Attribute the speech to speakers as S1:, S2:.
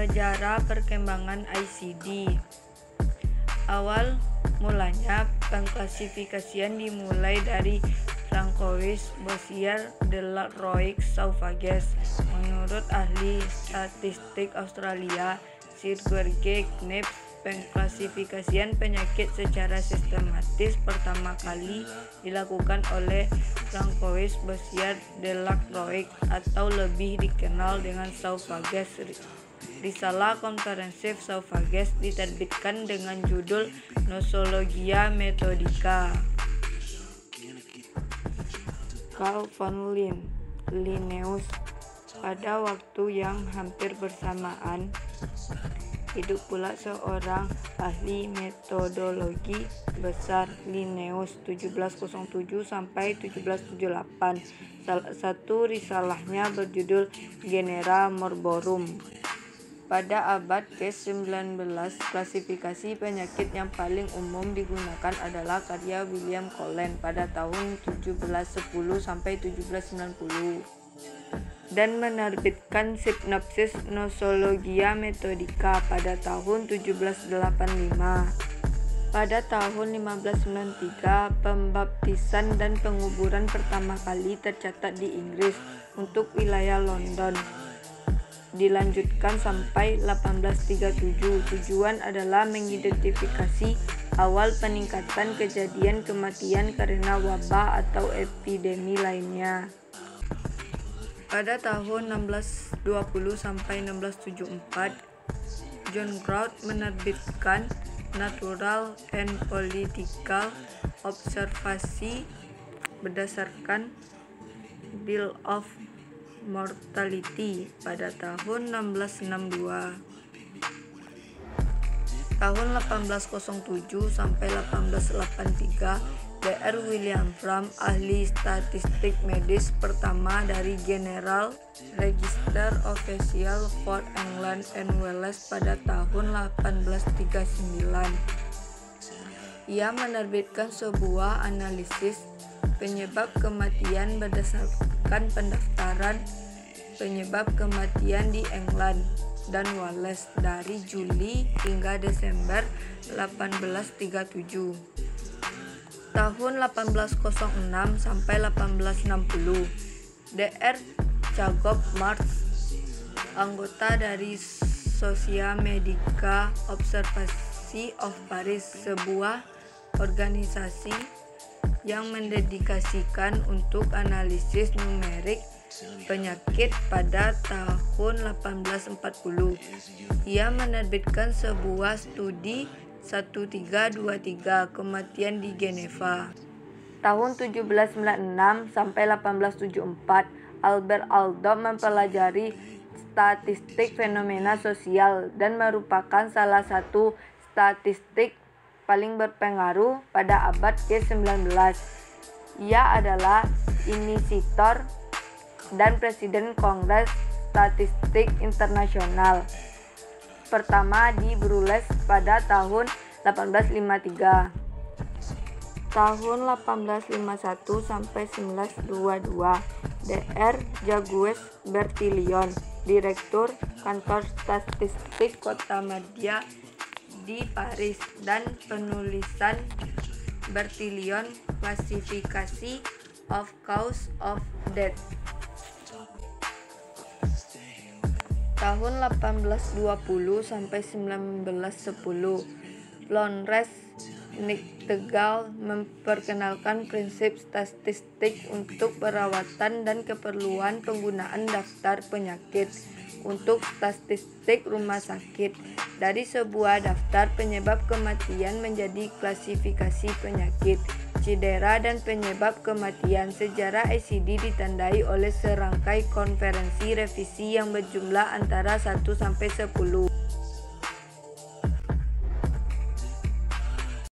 S1: Sejarah perkembangan ICD. Awal mulanya pengklasifikasian dimulai dari Francois-Bossier de la Roix-Sauvages. Menurut ahli statistik Australia Sir George Knibbs, pengklasifikasian penyakit secara sistematis pertama kali dilakukan oleh Francois-Bossier de la Roix atau lebih dikenal dengan Sauvages. Risalah Komprehensif Sauvages diterbitkan dengan judul Nosologia Methodica. Carl von Linnaeus. Pada waktu yang hampir bersamaan, hidup pula seorang ahli metodologi besar, Linnaeus 1707 sampai 1778. Salah satu risalahnya berjudul Genera Morborum. Pada abad ke-19, klasifikasi penyakit yang paling umum digunakan adalah karya William Cullen pada tahun 1710 sampai 1790 dan menerbitkan Synopsis Nosologia Methodica pada tahun 1785. Pada tahun 1593, pembaptisan dan penguburan pertama kali tercatat di Inggris untuk wilayah London. Dilanjutkan sampai 1837. Tujuan adalah mengidentifikasi awal peningkatan kejadian kematian karena wabah atau epidemi lainnya. Pada tahun 1620 sampai 1674, John Grout menerbitkan Natural and Political Observation berdasarkan Bill of Mortality pada tahun 1662. Tahun 1807 sampai 1883, Dr. William Fram, ahli statistik medis pertama dari General Register Official for England and Wales pada tahun 1839. Ia menerbitkan sebuah analisis penyebab kematian berdasarkan pendaftaran penyebab kematian di England dan Wales dari Juli hingga Desember 1837. Tahun 1806 sampai 1860, Dr. Jacob Marx, anggota dari Société Médicale Observatoire of Paris, sebuah organisasi yang mendedikasikan untuk analisis numerik penyakit pada tahun 1840. Ia menerbitkan sebuah studi 1323 kematian di Geneva. Tahun 1796 sampai 1874, Albert Aldo mempelajari statistik fenomena sosial dan merupakan salah satu statistik paling berpengaruh pada abad ke-19. Ia adalah inisiator dan presiden Kongres Statistik Internasional pertama di Brussels pada tahun 1853. Tahun 1851 sampai 1922, Dr. Jacques Bertillon, direktur kantor statistik Kota Madya di Paris, dan penulisan Bertillon Classification of Cause of Death. Tahun 1820 sampai 1910, Florence Nightingale memperkenalkan prinsip statistik untuk perawatan dan keperluan penggunaan daftar penyakit untuk statistik rumah sakit. Dari sebuah daftar penyebab kematian menjadi klasifikasi penyakit, cedera dan penyebab kematian. Sejarah ICD ditandai oleh serangkai konferensi revisi yang berjumlah antara 1 sampai 10.